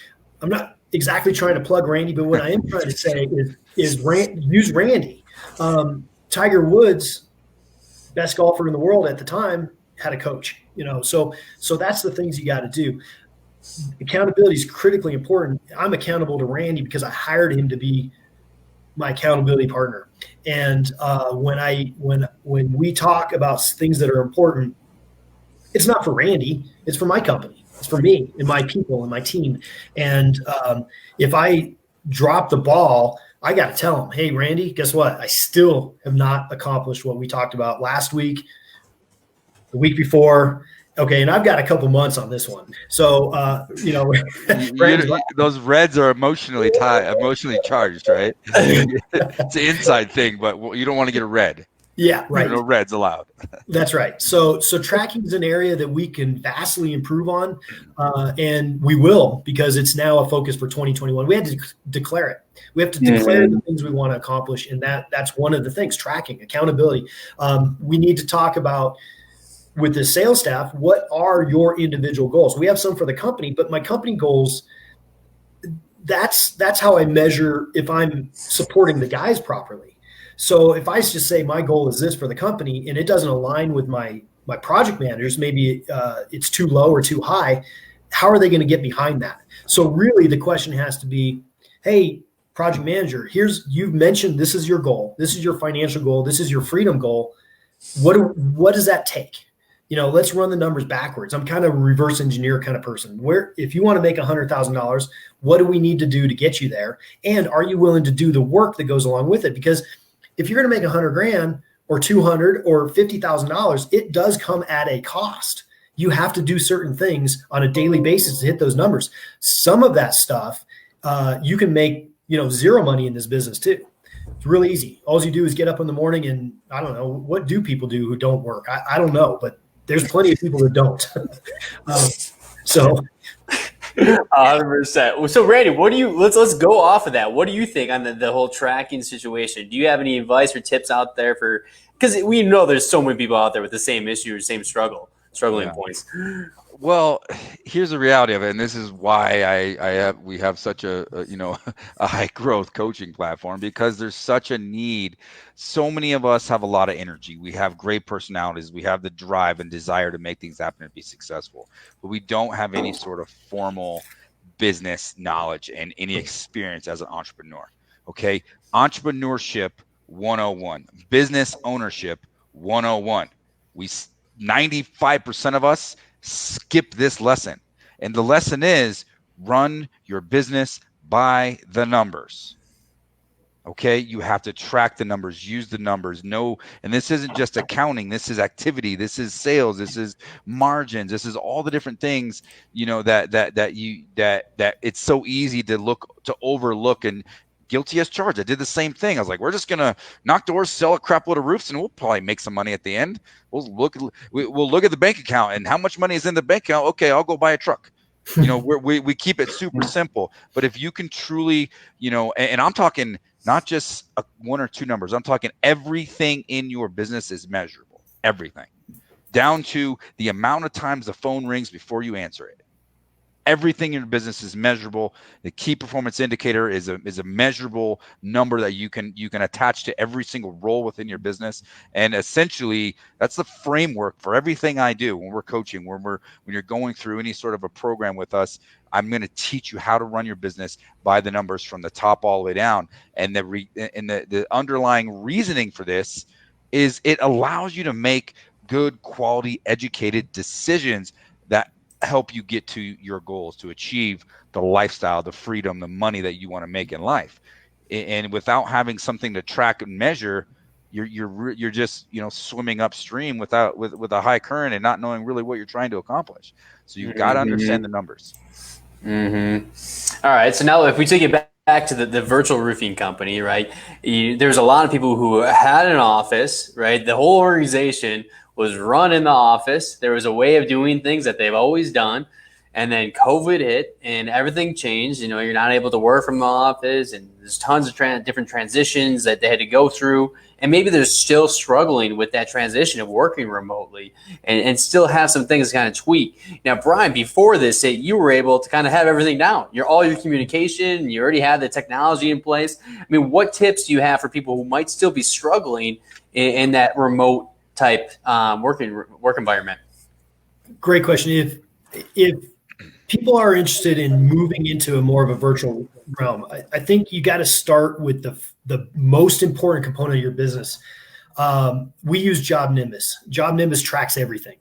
I'm not exactly trying to plug Randy, but what I am trying to say is use Randy. Tiger Woods, best golfer in the world at the time, had a coach. So that's the things you got to do. Accountability is critically important. I'm accountable to Randy because I hired him to be my accountability partner. And when we talk about things that are important, it's not for Randy, it's for my company. It's for me and my people and my team. And if I drop the ball, I got to tell him, hey, Randy, guess what? I still have not accomplished what we talked about last week, the week before. Okay, and I've got a couple months on this one. So, those reds are emotionally charged, right? It's an inside thing, but you don't want to get a red. Yeah, right. No reds allowed. That's right. So tracking is an area that we can vastly improve on, and we will, because it's now a focus for 2021. We had to declare it. We have to declare the things we want to accomplish, and that's one of the things, tracking, accountability. We need to talk about, with the sales staff, what are your individual goals? We have some for the company, but my company goals, that's how I measure if I'm supporting the guys properly. So if I just say my goal is this for the company and it doesn't align with my project managers, maybe it's too low or too high, how are they going to get behind that? So really the question has to be, hey, project manager, you've mentioned this is your goal. This is your financial goal. This is your freedom goal. What does that take? Let's run the numbers backwards. I'm kind of a reverse engineer kind of person, where if you want to make $100,000, what do we need to do to get you there? And are you willing to do the work that goes along with it? Because if you're going to make $100,000 or $200,000 or $50,000, it does come at a cost. You have to do certain things on a daily basis to hit those numbers. Some of that stuff, you can make, zero money in this business too. It's really easy. All you do is get up in the morning and I don't know, what do people do who don't work? I don't know, but there's plenty of people that don't. So 100%. So Randy, what do you, let's go off of that. What do you think on the whole tracking situation? Do you have any advice or tips out there because we know there's so many people out there with the same issue or same struggling points. Well, here's the reality of it, and this is why we have such a high growth coaching platform, because there's such a need. So many of us have a lot of energy. We have great personalities. We have the drive and desire to make things happen and be successful, but we don't have any sort of formal business knowledge and any experience as an entrepreneur. Okay, entrepreneurship 101, business ownership 101. 95% of us skip this lesson. And the lesson is run your business by the numbers. Okay, you have to track the numbers, use the numbers, know, and this isn't just accounting, this is activity, this is sales, this is margins, this is all the different things, that it's so easy to overlook, and guilty as charged. I did the same thing. I was like, we're just gonna knock doors, sell a crap load of roofs, and we'll probably make some money at the end. We'll look at the bank account and how much money is in the bank account. Okay, I'll go buy a truck. We keep it super simple. But if you can truly, and I'm talking not just one or two numbers. I'm talking everything in your business is measurable. Everything, down to the amount of times the phone rings before you answer it. Everything in your business is measurable. The key performance indicator is a measurable number that you can attach to every single role within your business. And essentially, that's the framework for everything I do when we're coaching, when you're going through any sort of a program with us. I'm going to teach you how to run your business by the numbers from the top all the way down. And the underlying reasoning for this is it allows you to make good, quality, educated decisions that help you get to your goals, to achieve the lifestyle, the freedom, the money that you want to make in life. And without having something to track and measure, you're just swimming upstream with a high current and not knowing really what you're trying to accomplish. So you've got to understand the numbers. Mm-hmm. All right. So now if we take it back to the virtual roofing company, right? There's a lot of people who had an office, right? The whole organization was run in the office. There was a way of doing things that they've always done. And then COVID hit and everything changed. You're not able to work from the office, and there's tons of different transitions that they had to go through. And maybe they're still struggling with that transition of working remotely and still have some things to kind of tweak. Now, Brian, before this, you were able to kind of have everything down. All your communication, you already had the technology in place. I mean, what tips do you have for people who might still be struggling in that remote type work environment? Great question. If people are interested in moving into a more of a virtual realm, I think you got to start with the most important component of your business. We use Job Nimbus. Job Nimbus tracks everything.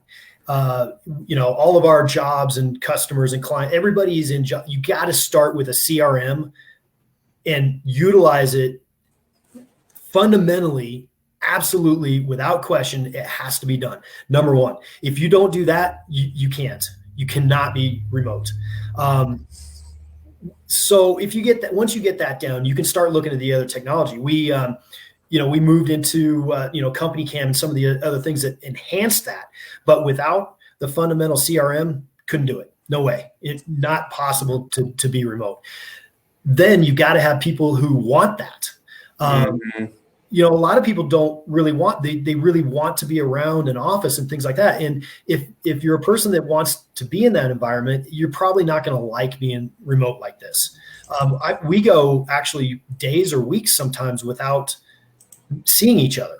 All of our jobs and customers and clients, everybody's in job. You got to start with a CRM and utilize it fundamentally. Absolutely, without question, it has to be done. Number one, if you don't do that, you can't. You cannot be remote. So if you get that, once you get that down, you can start looking at the other technology. We moved into Company Cam and some of the other things that enhanced that, but without the fundamental CRM, couldn't do it. No way. It's not possible to be remote. Then you got to have people who want that. A lot of people don't really want, they really want to be around an office and things like that. And if you're a person that wants to be in that environment, you're probably not going to like being remote like this. We go actually days or weeks sometimes without seeing each other.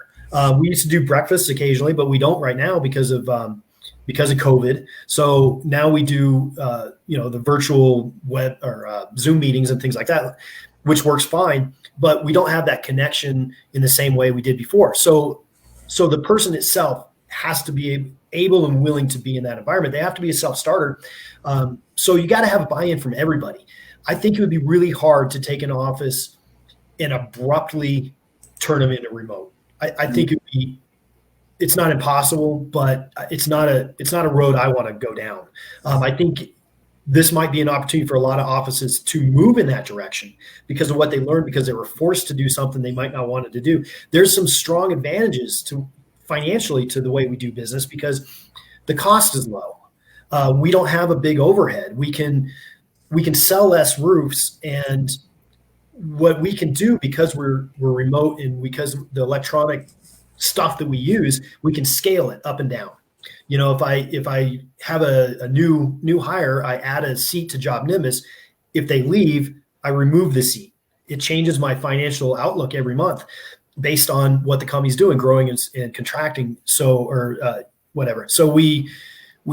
We used to do breakfast occasionally, but we don't right now because of COVID. So now we do, the virtual web or Zoom meetings and things like that, which works fine. But we don't have that connection in the same way we did before. So the person itself has to be able and willing to be in that environment. They have to be a self-starter. So you got to have a buy-in from everybody. I think it would be really hard to take an office and abruptly turn them into remote. I think it'd it's not impossible, but it's not a road I want to go down. I think this might be an opportunity for a lot of offices to move in that direction because of what they learned, because they were forced to do something they might not wanted to do. There's some strong advantages to financially to the way we do business because the cost is low. We don't have a big overhead. We can sell less roofs, and what we can do because we're remote and because of the electronic stuff that we use, we can scale it up and down. You know, if I have a new hire, I add a seat to Job Nimbus. If they leave, I remove the seat. It changes my financial outlook every month based on what the company's doing, growing and contracting. Whatever. So we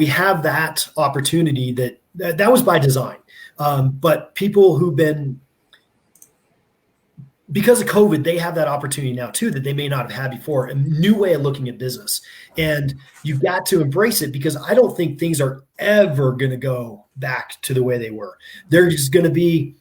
have that opportunity that was by design. But people who've been, because of COVID, they have that opportunity now too that they may not have had before, a new way of looking at business. And you've got to embrace it because I don't think things are ever going to go back to the way they were. There's going to be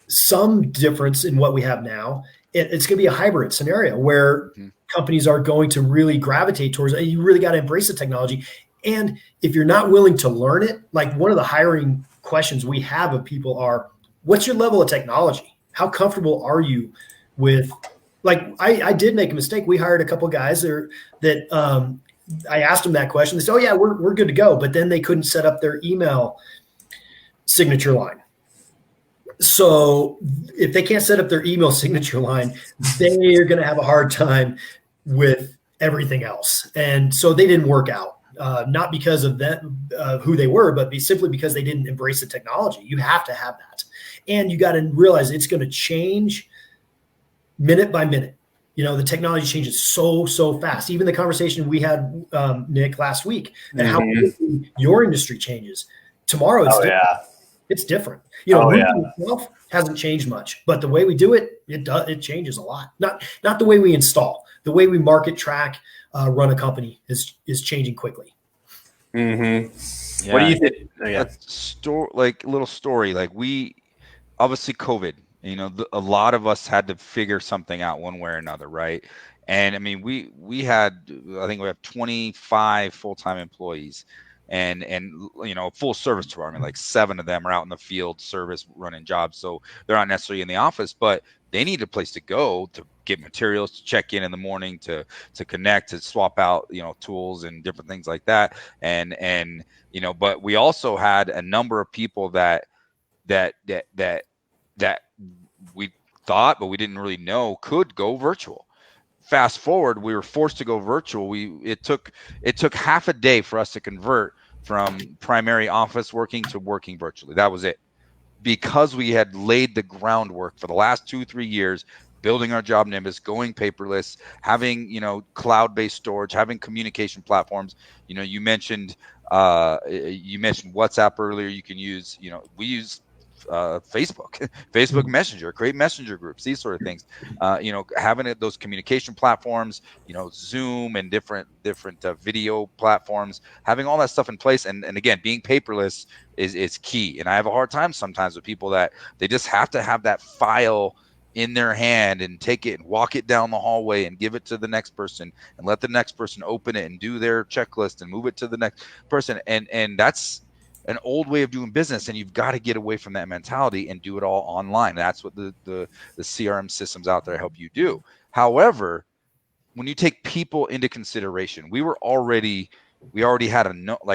some difference in what we have now. It's going to be a hybrid scenario where companies are going to really gravitate towards it. You really got to embrace the technology. And if you're not willing to learn it, like one of the hiring questions we have of people are, what's your level of technology? How comfortable are you with, like, I did make a mistake. We hired a couple of guys that I asked them that question. They said, oh yeah, we're good to go. But then they couldn't set up their email signature line. So if they can't set up their email signature line, they're going to have a hard time with everything else. And so they didn't work out. Not because of that, who they were, but simply because they didn't embrace the technology. You have to have that. And you got to realize it's going to change minute by minute. You know, the technology changes so fast. Even the conversation we had, Nick, last week, and how quickly your industry changes. Tomorrow it's different. Yeah. It's different. You know, itself hasn't changed much, but the way we do it, it changes a lot. Not the way we install. The way we market, track, run a company is changing quickly. Mm-hmm. Yeah. What do you think? Little story. Like we, obviously COVID, you know, a lot of us had to figure something out one way or another. Right. And I mean, I think we have 25 full-time employees and, you know, full service department, like 7 of them are out in the field service running jobs. So they're not necessarily in the office, but they need a place to go to get materials, to check in the morning, to connect, to swap out, you know, tools and different things like that. And, you know, but we also had a number of people that we thought, but we didn't really know could go virtual. Fast forward, we were forced to go virtual. It took half a day for us to convert from primary office working to working virtually. That was it. Because we had laid the groundwork for the last 2-3 years, building our Job Nimbus, going paperless, having, you know, cloud-based storage, having communication platforms. You know, you mentioned WhatsApp earlier. You can use, you know, we use Facebook Messenger, create messenger groups, these sort of things. You know, having those communication platforms, you know, Zoom and different video platforms, having all that stuff in place. And again, being paperless is key. And I have a hard time sometimes with people that they just have to have that file in their hand and take it and walk it down the hallway and give it to the next person and let the next person open it and do their checklist and move it to the next person. And that's an old way of doing business, and you've got to get away from that mentality and do it all online. That's what the CRM systems out there help you do. However, when you take people into consideration, we already had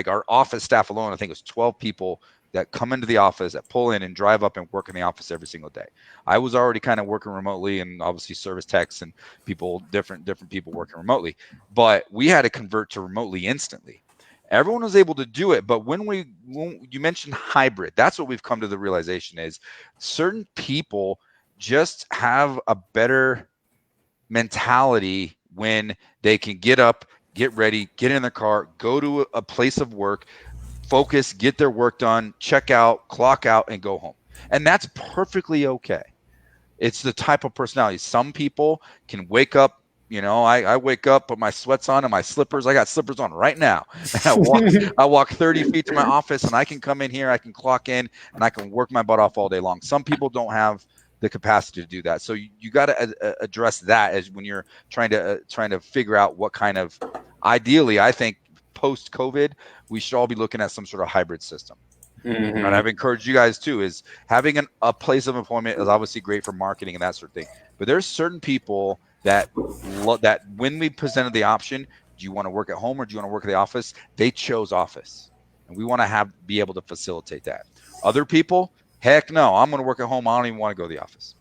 our office staff alone, I think it was 12 people that come into the office, that pull in and drive up and work in the office every single day. I was already kind of working remotely, and obviously service techs and people, different people working remotely, but we had to convert to remotely instantly. Everyone was able to do it, but when you mentioned hybrid, that's what we've come to the realization is certain people just have a better mentality when they can get up, get ready, get in their car, go to a place of work, focus, get their work done, check out, clock out, and go home. And that's perfectly okay. It's the type of personality. Some people can wake up. You know, I wake up, put my sweats on and my slippers. I got slippers on right now. I walk 30 feet to my office, and I can come in here, I can clock in, and I can work my butt off all day long. Some people don't have the capacity to do that. So you got to address that as when you're trying to figure out what kind of, ideally, I think post COVID, we should all be looking at some sort of hybrid system. Mm-hmm. And I've encouraged you guys too, is having a place of employment is obviously great for marketing and that sort of thing. But there's certain people that when we presented the option, do you want to work at home or do you want to work at the office? They chose office, and we want to be able to facilitate that. Other people, heck no, I'm going to work at home. I don't even want to go to the office.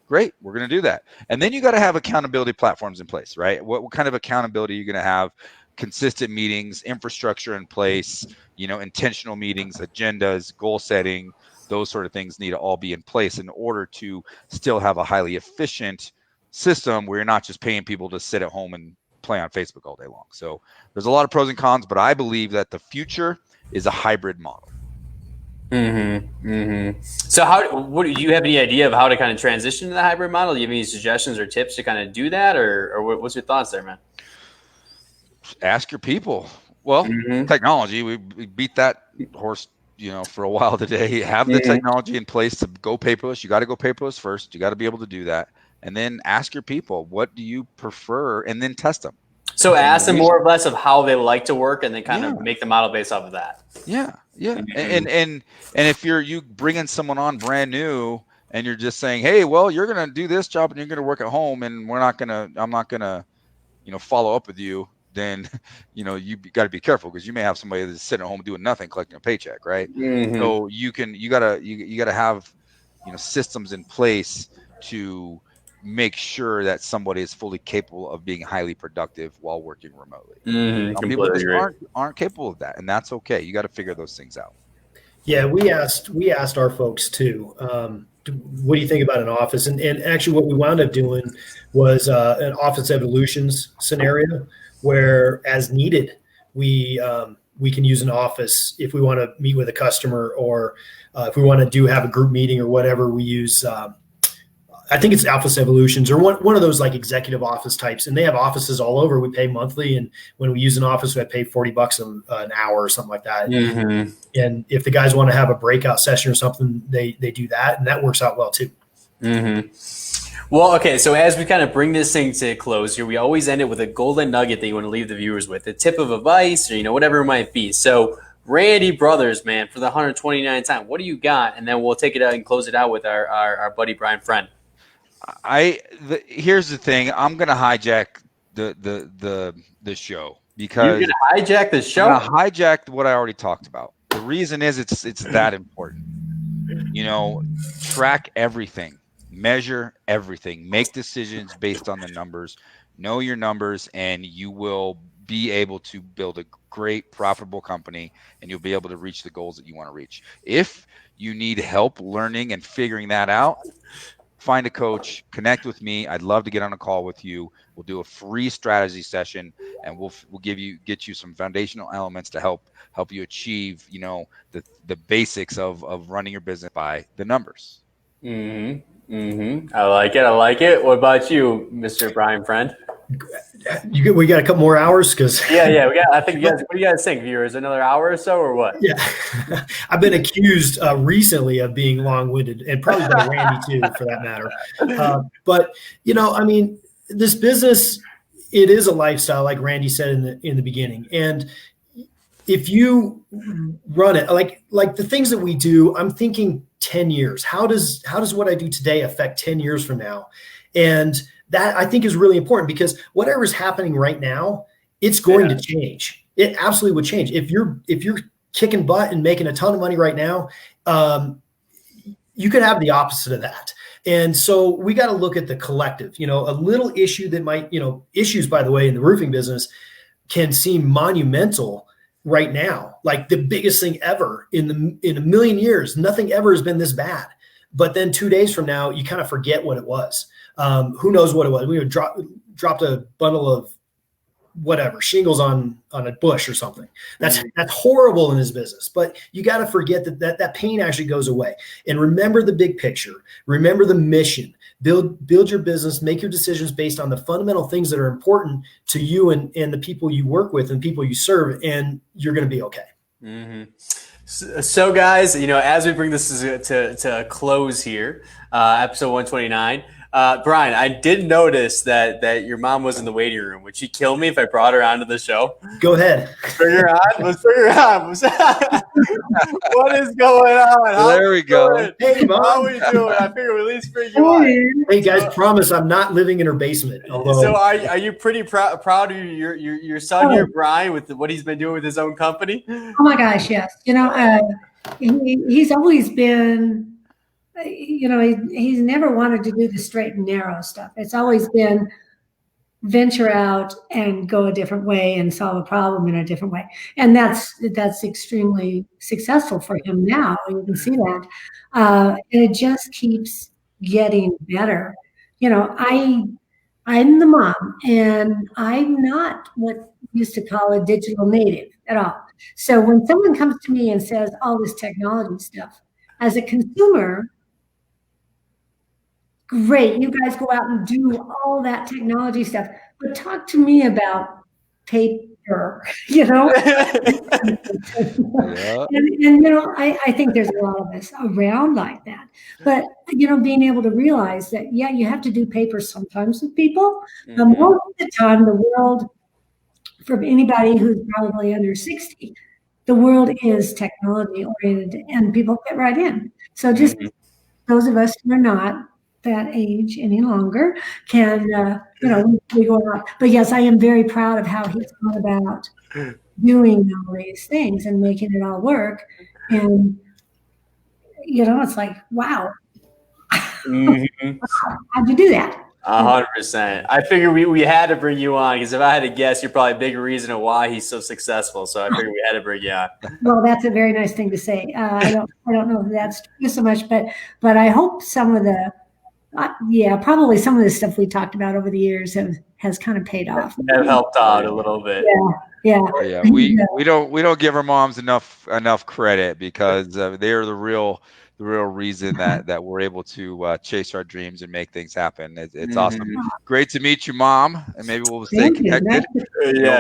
Great, we're going to do that. And then you got to have accountability platforms in place, right? What kind of accountability are you going to have? Consistent meetings, infrastructure in place, intentional meetings, agendas, goal setting, those sort of things need to all be in place in order to still have a highly efficient system where you're not just paying people to sit at home and play on Facebook all day long. So there's a lot of pros and cons, but I believe that the future is a hybrid model. Mm-hmm. Mm-hmm. So do you have any idea of how to kind of transition to the hybrid model? Do you have any suggestions or tips to kind of do that, or what's your thoughts there, man? Ask your people. Well, technology, we beat that horse, for a while today. Have the technology in place to go paperless. You got to go paperless first. You got to be able to do that. And then ask your people, what do you prefer? And then test them. So ask them more or less of how they like to work, and then kind of make the model based off of that. Yeah. Yeah. And if you bringing someone on brand new and you're just saying, hey, well, you're going to do this job and you're going to work at home and I'm not going to, follow up with you, then, you got to be careful because you may have somebody that's sitting at home doing nothing, collecting a paycheck. Right. Mm-hmm. So you gotta have, systems in place to make sure that somebody is fully capable of being highly productive while working remotely. Some people just aren't capable of that, and that's okay. You got to figure those things out. Yeah, we asked our folks too. What do you think about an office? And actually, what we wound up doing was an office evolutions scenario where, as needed, we can use an office if we want to meet with a customer, or if we want to have a group meeting or whatever. We use. I think it's Office Evolutions or one of those like executive office types, and they have offices all over. We pay monthly, and when we use an office, we pay $40 an hour or something like that. Mm-hmm. And if the guys want to have a breakout session or something, they do that, and that works out well too. Mm-hmm. Well, okay. So as we kind of bring this thing to a close here, we always end it with a golden nugget that you want to leave the viewers with, a tip of advice, or whatever it might be. So Randy Brothers, man, for the 129th time, what do you got? And then we'll take it out and close it out with our buddy Brian Friend. Here's the thing. I'm gonna hijack the show because you're gonna hijack the show. I'm gonna hijack what I already talked about. The reason is it's that important. Track everything, measure everything, make decisions based on the numbers. Know your numbers, and you will be able to build a great, profitable company, and you'll be able to reach the goals that you want to reach. If you need help learning and figuring that out, find a coach, connect with me. I'd love to get on a call with you. We'll do a free strategy session, and we'll get you some foundational elements to help you achieve, the basics of running your business by the numbers. Mm-hmm. Mm-hmm. I like it. What about you, Mr. Brian Friend? We got a couple more hours because yeah. I think what do you guys think, viewers? Another hour or so, or what? Yeah, I've been accused recently of being long-winded, and probably by Randy too, for that matter. But this business, it is a lifestyle, like Randy said in the beginning, and if you run it like the things that we do, I'm thinking 10 years. How does what I do today affect 10 years from now? And that I think is really important, because whatever's happening right now, it's going to change. It absolutely would change. If you're kicking butt and making a ton of money right now, you could have the opposite of that. And so we got to look at the collective. A little issue that might, issues, by the way, in the roofing business can seem monumental right now, like the biggest thing ever in a million years. Nothing ever has been this bad. But then 2 days from now, you kind of forget what it was. Who knows what it was? We would dropped a bundle of whatever shingles on a bush or something. That's horrible in his business. But you got to forget that pain actually goes away. And remember the big picture. Remember the mission. Build your business. Make your decisions based on the fundamental things that are important to you and the people you work with and people you serve, and you're going to be okay. Mm-hmm. So, guys, as we bring this to a close here, episode 129, Brian, I did notice that your mom was in the waiting room. Would she kill me if I brought her onto the show? Go ahead. Bring her on. Let's bring her on. What is going on? There we go. Hey, Mom. How are we doing? I figure we at least bring you on. Hey, guys, promise I'm not living in her basement. Although, So, are you pretty proud of your son here, Brian, with what he's been doing with his own company? Oh my gosh, yes. He's always been, he's never wanted to do the straight and narrow stuff. It's always been venture out and go a different way and solve a problem in a different way. And that's extremely successful for him now. You can see that. And it just keeps getting better. I'm the mom, and I'm not what we used to call a digital native at all. So when someone comes to me and says all this technology stuff, as a consumer, great, you guys go out and do all that technology stuff, but talk to me about paper, Yeah. I think there's a lot of us around like that. But, being able to realize that, yeah, you have to do paper sometimes with people, but most of the time, the world, for anybody who's probably under 60, the world is technology oriented and people fit right in. So just those of us who are not that age any longer can, we go out. But yes, I am very proud of how he's gone about doing all these things and making it all work. And, it's like, wow. How'd you do that? 100%. I figured we had to bring you on, because if I had to guess, you're probably a big reason of why he's so successful. So I figured we had to bring you on. Well, that's a very nice thing to say. I don't know if that's true so much, but I hope some of the probably some of the stuff we talked about over the years has kind of paid off. That helped out a little bit. Yeah. Yeah, we don't give our moms enough credit, because they are the real reason that we're able to chase our dreams and make things happen. It's awesome. Great to meet you, Mom, and maybe we'll stay connected.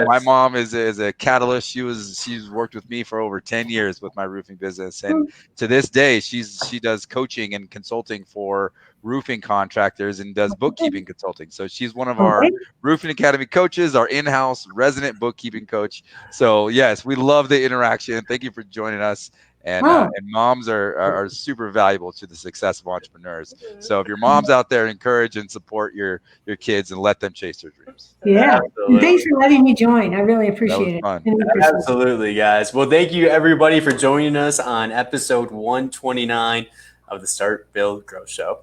My mom is a catalyst. She's worked with me for over 10 years with my roofing business, and to this day she does coaching and consulting for roofing contractors and does bookkeeping consulting. So she's one of our Roofing Academy coaches, our in-house resident bookkeeping coach. So yes, we love the interaction. Thank you for joining us. And moms are super valuable to the success of entrepreneurs. So if your mom's out there, encourage and support your kids and let them chase their dreams. Yeah. Thanks for letting me join. I really appreciate it. Fun. Absolutely, guys. Well, thank you everybody for joining us on episode 129 of the Start, Build, Grow Show.